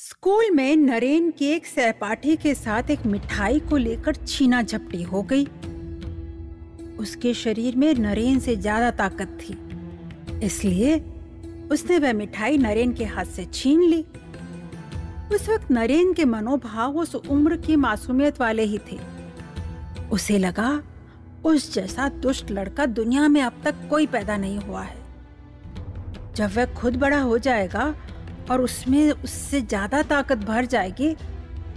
School में नरेन की एक सहपाठी के साथ एक मिठाई को लेकर छीना झपटी हो गई। उसके शरीर में नरेन से ज्यादा ताकत थी, इसलिए उसने वह मिठाई नरेन के हाथ से छीन ली। उस वक्त नरेन के मनोभाव उस उम्र की मासूमियत वाले ही थे। उसे लगा उस जैसा दुष्ट लड़का दुनिया में अब तक कोई पैदा नहीं हुआ है। जब वह खुद बड़ा हो जाएगा और उसमें उससे ज्यादा ताकत भर जाएगी,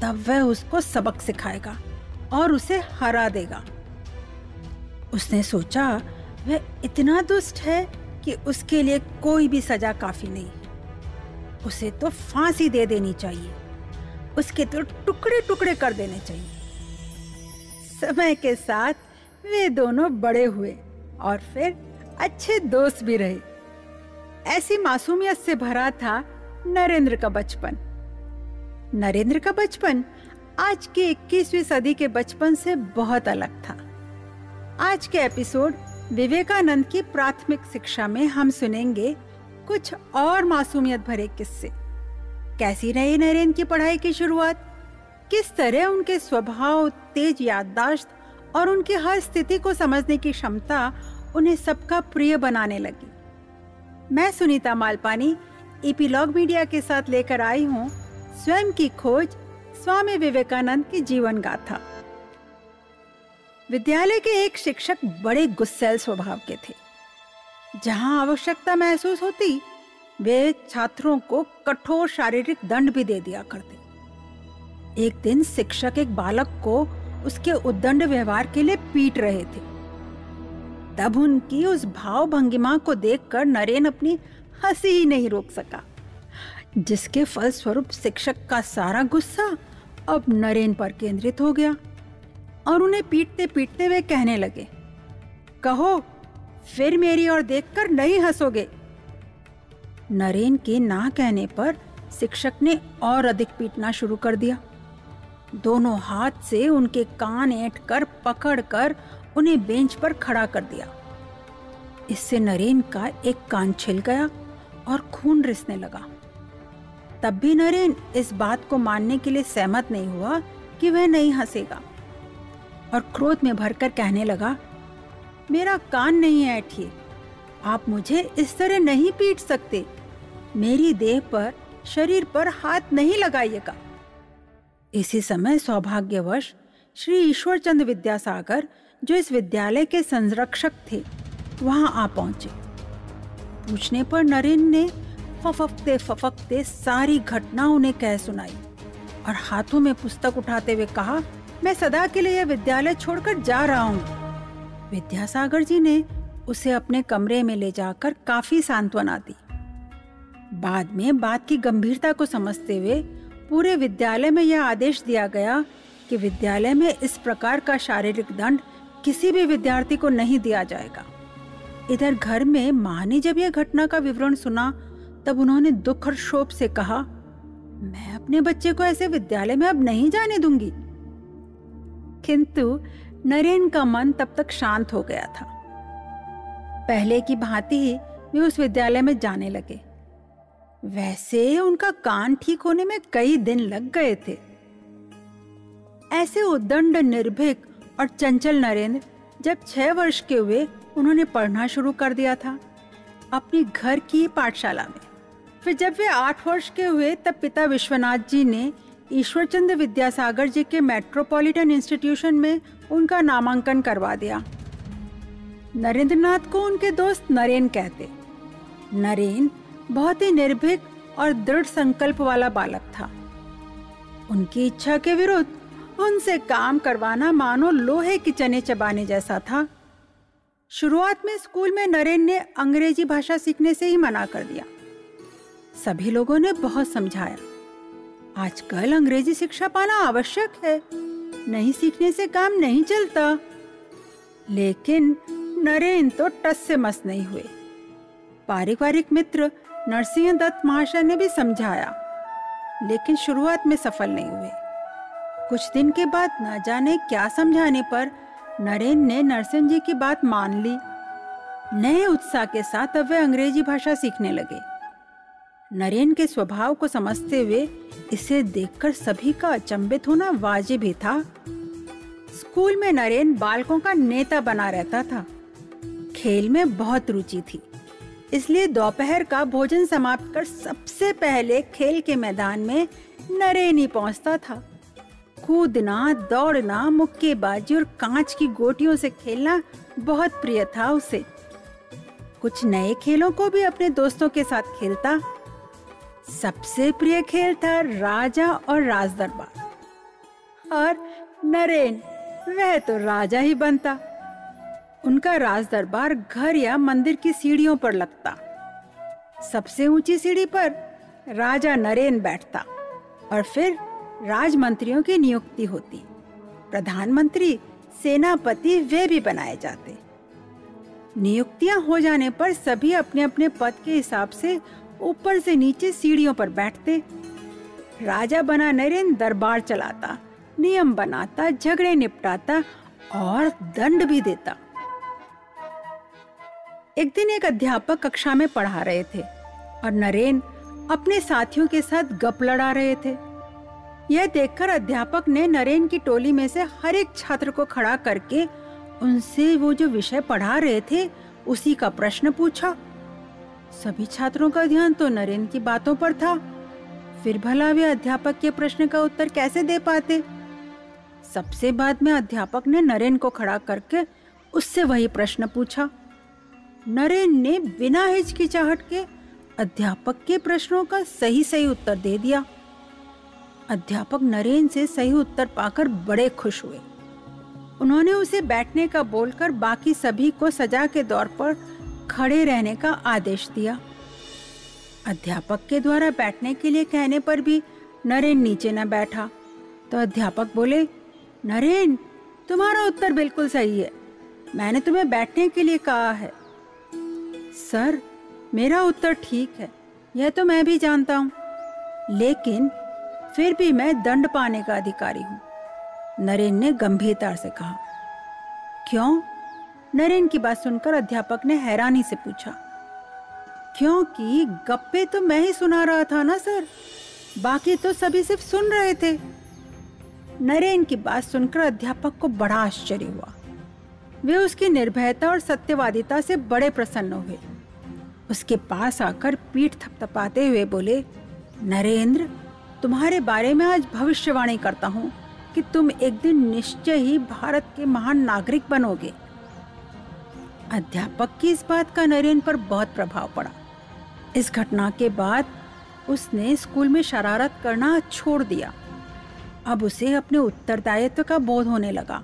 तब वह उसको सबक सिखाएगा और उसे हरा देगा। उसने सोचा वह इतना दुष्ट है कि उसके लिए कोई भी सजा काफी नहीं। उसे तो फांसी दे देनी चाहिए, उसके तो टुकड़े टुकड़े कर देने चाहिए। समय के साथ वे दोनों बड़े हुए और फिर अच्छे दोस्त भी रहे। ऐसी मासूमियत से भरा था नरेंद्र का बचपन। नरेंद्र का बचपन आज के 21वीं सदी के बचपन से बहुत अलग था। आज के एपिसोड विवेकानंद की प्राथमिक शिक्षा में हम सुनेंगे कुछ और मासूमियत भरे किस्से। कैसी रही नरेंद्र की पढ़ाई की शुरुआत, किस तरह उनके स्वभाव, तेज याददाश्त और उनकी हर स्थिति को समझने की क्षमता उन्हें सबका प्रिय बनाने लगी। मैं सुनीता मालपानी एपिलॉग मीडिया के साथ लेकर आई हूँ स्वयं की खोज, स्वामी विवेकानंद की जीवन गाथा। विद्यालय के एक शिक्षक बड़े गुस्सैल स्वभाव के थे। जहाँ आवश्यकता महसूस होती, वे छात्रों को कठोर शारीरिक दंड भी दे दिया करते। एक दिन शिक्षक एक बालक को उसके उद्दंड व्यवहार के लिए पीट रहे थे। तब उनकी उस भाव भंगिमा को देखकर नरेन अपनी हंसी ही नहीं रोक सका, जिसके फलस्वरूप शिक्षक का सारा गुस्सा अब नरेन पर केंद्रित हो गया और उन्हें पीटते पीटते वे कहने लगे, कहो फिर मेरी ओर देखकर नहीं हंसोगे। नरेन के ना कहने पर शिक्षक ने और अधिक पीटना शुरू कर दिया। दोनों हाथ से उनके कान ऐंठकर पकड़कर उन्हें बेंच पर खड़ा कर दिया। इससे नरेन का एक कान छिल गया और खून रिसने लगा। तब भी नरेन इस बात को मानने के लिए सहमत नहीं हुआ कि वह नहीं हंसेगा और क्रोध में भरकर कहने लगा, मेरा कान नहीं ऐंठिए, आप मुझे इस तरह नहीं पीट सकते। मेरी देह पर, शरीर पर हाथ नहीं लगाइएगा। इसी समय सौभाग्यवश श्री ईश्वरचंद्र विद्यासागर, जो इस विद्यालय के संरक्षक थे, वहां आ पहुंचे। पूछने पर नरेन ने फफकते फफकते सारी घटना उन्हें कह सुनाई और हाथों में पुस्तक उठाते हुए कहा, मैं सदा के लिए यह विद्यालय छोड़कर जा रहा हूँ। विद्यासागर जी ने उसे अपने कमरे में ले जाकर काफी सांत्वना दी। बाद में बात की गंभीरता को समझते हुए पूरे विद्यालय में यह आदेश दिया गया कि विद्यालय में इस प्रकार का शारीरिक दंड किसी भी विद्यार्थी को नहीं दिया जाएगा। इधर घर में माँ ने जब यह घटना का विवरण सुना, तब उन्होंने दुख और क्षोभ से कहा, मैं अपने बच्चे को ऐसे विद्यालय में अब नहीं जाने दूंगी। किंतु नरेन का मन तब तक शांत हो गया था। पहले की भांति ही वे उस विद्यालय में जाने लगे। वैसे उनका कान ठीक होने में कई दिन लग गए थे। ऐसे उद्दंड, निर्भीक और चंचल नरेंद्र जब 6 वर्ष के हुए, उन्होंने पढ़ना शुरू कर दिया था अपनी घर की पाठशाला में। फिर जब वे 8 वर्ष के हुए, तब पिता विश्वनाथ जी ने ईश्वरचंद्र विद्यासागर जी के मेट्रोपॉलिटन इंस्टीट्यूशन में उनका नामांकन करवा दिया। नरेंद्रनाथ को उनके दोस्त नरेन कहते। नरेन बहुत ही निर्भीक और दृढ़ संकल्प वाला बालक था। उनकी इच्छा के विरुद्ध उनसे काम करवाना मानो लोहे की चने चबाने जैसा था। शुरुआत में स्कूल में नरेन ने अंग्रेजी भाषा सीखने से ही मना कर दिया। सभी लोगों ने बहुत समझाया, आजकल अंग्रेजी शिक्षा पाना आवश्यक है, नहीं सीखने से काम नहीं चलता। लेकिन नरेन तो टस से मस नहीं हुए। पारिवारिक मित्र नरसिंह दत्त महाशय ने भी समझाया, लेकिन शुरुआत में सफल नहीं हुए। कुछ दिन के बाद न जाने क्या समझाने पर नरेन ने नरसिंह जी की बात मान ली। नए उत्साह के साथ अब वे अंग्रेजी भाषा सीखने लगे। नरेन के स्वभाव को समझते हुए इसे देखकर सभी का अचंभित होना वाजिब ही था। स्कूल में नरेन बालकों का नेता बना रहता था। खेल में बहुत रुचि थी, इसलिए दोपहर का भोजन समाप्त कर सबसे पहले खेल के मैदान में नरेन ही पहुंचता था। कूदना, दौड़ना, मुक्केबाजी और कांच की गोटियों से खेलना बहुत प्रिय था उसे। कुछ नए खेलों को भी अपने दोस्तों के साथ खेलता। सबसे प्रिय खेल था राजा और राजदरबार, और नरेन वह तो राजा ही बनता। उनका राजदरबार घर या मंदिर की सीढ़ियों पर लगता। सबसे ऊंची सीढ़ी पर राजा नरेन बैठता और फिर राजमंत्रियों की नियुक्ति होती। प्रधानमंत्री, सेनापति वे भी बनाए जाते। नियुक्तियां हो जाने पर सभी अपने अपने पद के हिसाब से ऊपर से नीचे सीढ़ियों पर बैठते। राजा बना नरेन दरबार चलाता, नियम बनाता, झगड़े निपटाता और दंड भी देता। एक दिन एक अध्यापक कक्षा में पढ़ा रहे थे और नरेन अपने साथियों के साथ गप लड़ा रहे थे। यह देखकर अध्यापक ने नरेन की टोली में से हर एक छात्र को खड़ा करके उनसे वो जो विषय पढ़ा रहे थे उसी का प्रश्न पूछा। सभी छात्रों का ध्यान तो नरेन की बातों पर था, फिर भला वे अध्यापक के प्रश्न का उत्तर कैसे दे पाते। सबसे बाद में अध्यापक ने नरेन को खड़ा करके उससे वही प्रश्न पूछा। नरेन ने बिना हिचकिचाहट के अध्यापक के प्रश्नों का सही सही उत्तर दे दिया। अध्यापक नरेन से सही उत्तर पाकर बड़े खुश हुए। उन्होंने उसे बैठने का बोलकर बाकी सभी को सजा के तौर पर खड़े रहने का आदेश दिया। अध्यापक के द्वारा बैठने के लिए कहने पर भी नरेन नीचे न बैठा तो अध्यापक बोले, नरेन, तुम्हारा उत्तर बिल्कुल सही है, मैंने तुम्हें बैठने के लिए कहा है। सर, मेरा उत्तर ठीक है, यह तो मैं भी जानता हूँ, लेकिन फिर भी मैं दंड पाने का अधिकारी हूँ, नरेन ने गंभीरता से कहा। क्यों? नरेन की बात सुनकर अध्यापक ने हैरानी से पूछा। क्योंकि गप्पे तो मैं ही सुना रहा था ना सर, बाकी तो सभी सिर्फ सुन रहे थे। नरेन की बात सुनकर अध्यापक को बड़ा आश्चर्य हुआ। वे उसकी निर्भयता और सत्यवादिता से बड़े प्रसन्न हुए। उसके पास आकर पीठ थपथपाते हुए बोले, नरेंद्र, तुम्हारे बारे में आज भविष्यवाणी करता हूँ कि तुम एक दिन निश्चय ही भारत के महान नागरिक बनोगे। अध्यापक की इस बात का नरेन पर बहुत प्रभाव पड़ा। इस घटना के बाद उसने स्कूल में शरारत करना छोड़ दिया। अब उसे अपने उत्तरदायित्व का बोध होने लगा।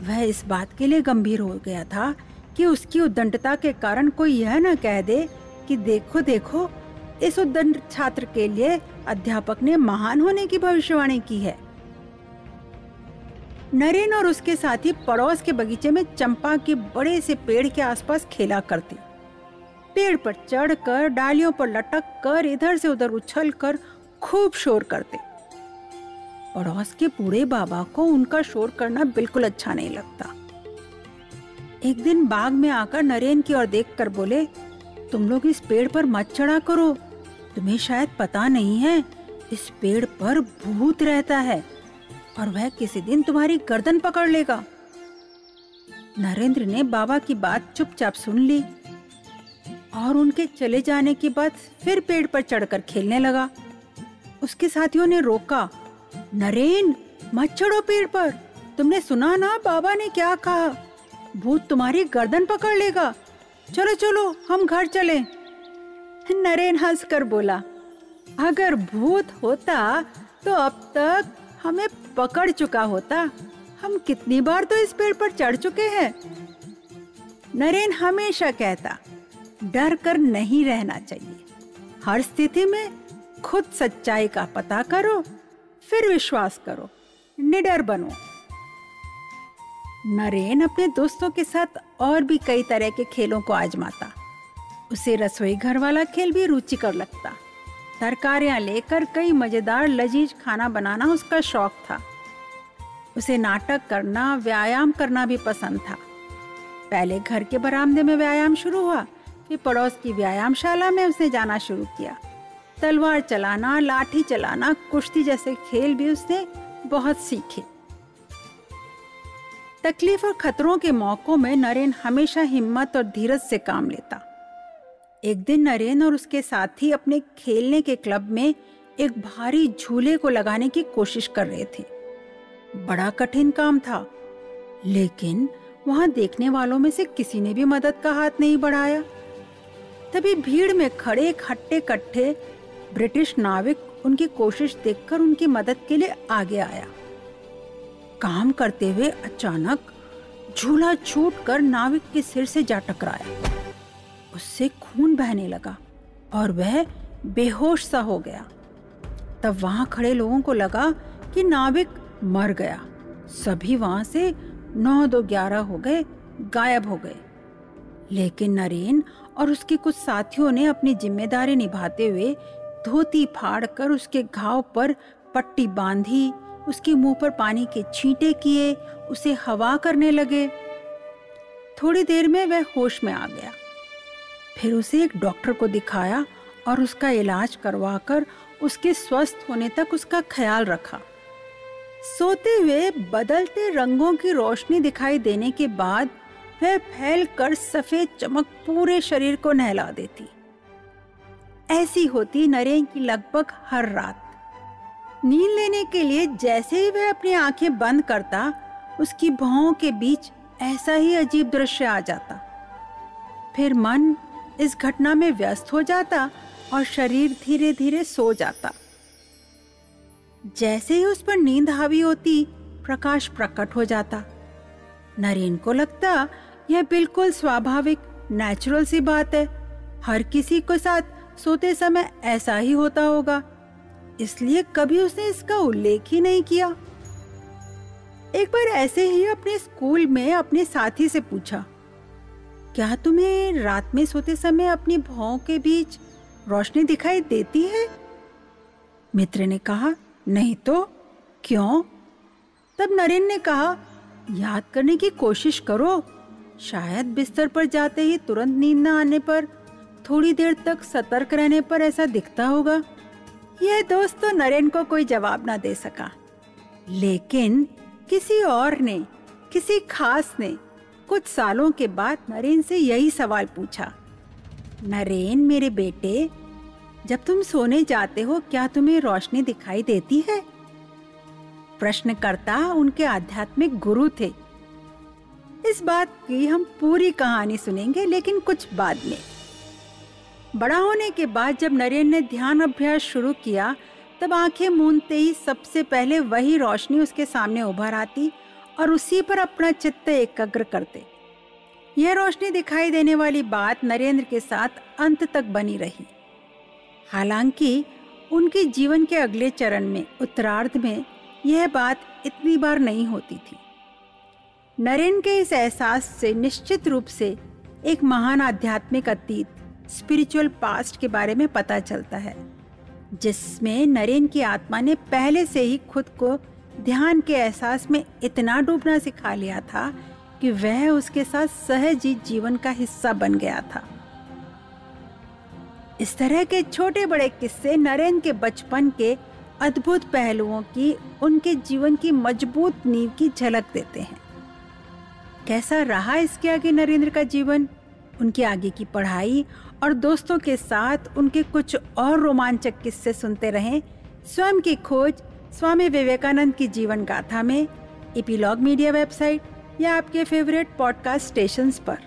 वह इस बात के लिए गंभीर हो गया था कि उसकी उद्दंडता के कारण कोई यह न कह दे कि देखो देखो, इस उद्दंड छात्र के लिए अध्यापक ने महान होने की भविष्यवाणी की है। नरेन और उसके साथी पड़ोस के बगीचे में चंपा के बड़े से पेड़ के आसपास खेला करते। पेड़ पर चढ़कर, डालियों पर लटक कर, इधर से उधर उछल कर खूब शोर करते। पड़ोस के बूढ़े बाबा को उनका शोर करना बिल्कुल अच्छा नहीं लगता। एक दिन बाग में आकर नरेन की ओर देखकर बोले, तुम लोग इस पेड़ पर मत चढ़ा करो, तुम्हें शायद पता नहीं है, इस पेड़ पर भूत रहता है और वह किसी दिन तुम्हारी गर्दन पकड़ लेगा। नरेंद्र ने बाबा की बात चुपचाप सुन ली और उनके चले जाने के बाद फिर पेड़ पर चढ़कर खेलने लगा। उसके साथियों ने रोका, नरेन, मत चढ़ो पेड़ पर, तुमने सुना ना बाबा ने क्या कहा, भूत तुम्हारी गर्दन पकड़ लेगा, चलो चलो हम घर चलें। नरेन हंसकर बोला, अगर भूत होता तो अब तक हमें पकड़ चुका होता, हम कितनी बार तो इस पेड़ पर चढ़ चुके हैं। नरेन हमेशा कहता, डर कर नहीं रहना चाहिए, हर स्थिति में खुद सच्चाई का पता करो, फिर विश्वास करो, निडर बनो। नरेन अपने दोस्तों के साथ और भी कई तरह के खेलों को आजमाता। उसे रसोई घर वाला खेल भी रुचिकर लगता। तरकारियां लेकर कई मजेदार लजीज खाना बनाना उसका शौक था। उसे नाटक करना, व्यायाम करना भी पसंद था। पहले घर के बरामदे में व्यायाम शुरू हुआ, फिर पड़ोस की व्यायामशाला में उसने जाना शुरू किया। तलवार चलाना, लाठी चलाना, कुश्ती जैसे खेल भी उसने बहुत सीखे। तकलीफ और खतरों के मौकों में नरेन हमेशा हिम्मत और धीरज से काम लेता। एक दिन नरेन और उसके साथी अपने खेलने के क्लब में एक भारी झूले को लगाने की कोशिश कर रहे थे। बड़ा कठिन काम था, लेकिन वहां देखने वालों में से किसी ने भी मदद का हाथ नहीं बढ़ाया। तभी भीड़ में खड़े एक हट्टे कट्टे ब्रिटिश नाविक उनकी कोशिश देखकर उनकी मदद के लिए आगे आया। काम करते हुए अचानक झूला छूटकर नाविक के सिर से जा टकराया। उससे खून बहने लगा और वह बेहोश सा हो गया। तब वहां खड़े लोगों को लगा कि नाविक मर गया। सभी वहां से 9-2-11 हो गए, गायब हो गए। लेकिन नरेन और उसके कुछ साथियों ने अपनी जिम्मेदारी निभाते हुए धोती फाड़कर उसके घाव पर पट्टी बांधी, उसके मुंह पर पानी के छींटे किए, उसे हवा करने लगे। थोड़ी देर में वह होश में आ गया। फिर उसे एक डॉक्टर को दिखाया और उसका इलाज करवाकर उसके स्वस्थ होने तक उसका ख्याल रखा। सोते हुए बदलते रंगों की रोशनी दिखाई देने के बाद वह फैलकर सफेद चमक पूरे शरीर को नहला देती। ऐसी होती नरेन की लगभग हर रात। नींद लेने के लिए जैसे ही वह अपनी आंखें बंद करता, उसकी भौहों के बीच ऐसा ही अजीब दृश्य आ जाता। फिर मन इस घटना में व्यस्त हो जाता और शरीर धीरे धीरे सो जाता। जैसे ही उस पर नींद हावी होती, प्रकाश प्रकट हो जाता। नरेन को लगता यह बिल्कुल स्वाभाविक, नेचुरल सी बात है। हर किसी के साथ सोते समय ऐसा ही होता होगा, इसलिए कभी उसने इसका उल्लेख ही नहीं किया। एक बार ऐसे ही अपने स्कूल में अपने साथी से पूछा, क्या तुम्हें रात में सोते समय अपनी भौं के बीच रोशनी दिखाई देती है? मित्र ने कहा, नहीं तो, क्यों? तब नरेन ने कहा, याद करने की कोशिश करो। शायद बिस्तर पर जाते ही तुरंत नींद न आने पर, थोड़ी देर तक सतर्क रहने पर ऐसा दिखता होगा। यह दोस्त तो नरेन को कोई जवाब ना दे सका, लेकिन किसी और ने, किसी खास ने कुछ सालों के बाद नरेन से यही सवाल पूछा, नरेन मेरे बेटे, जब तुम सोने जाते हो क्या तुम्हें रोशनी दिखाई देती है? प्रश्नकर्ता उनके आध्यात्मिक गुरु थे। इस बात की हम पूरी कहानी सुनेंगे, लेकिन कुछ बाद में। बड़ा होने के बाद जब नरेन ने ध्यान अभ्यास शुरू किया, तब आंखें मूंदते ही सबसे पहले वही रोशनी उसके सामने उभर आती और उसी पर अपना चित्त एकाग्र करते। यह रोशनी दिखाई देने वाली बात नरेंद्र के साथ अंत तक बनी रही। हालांकि उनके जीवन के अगले चरण में, उत्तरार्ध में, यह बात इतनी बार नहीं होती थी। नरेन के इस एहसास से निश्चित रूप से एक महान आध्यात्मिक अतीत, स्पिरिचुअल पास्ट के बारे में पता चलता है, जिसमें नरेन की आत्मा ने पहले से ही खुद को ध्यान के एहसास में इतना डूबना सिखा लिया था कि वह उसके साथ सहज ही जीवन का हिस्सा बन गया था। इस तरह के छोटे बड़े किस्से नरेन के बचपन के अद्भुत पहलुओं की, उनके जीवन की मजबूत नींव की झलक देते हैं। कैसा रहा इसके आगे नरेंद्र का जीवन, उनके आगे की पढ़ाई और दोस्तों के साथ उनके कुछ और रोमांचक किस्से सुनते रहें स्वयं की खोज स्वामी विवेकानंद की जीवन गाथा में, एपिलॉग मीडिया वेबसाइट या आपके फेवरेट पॉडकास्ट स्टेशंस पर।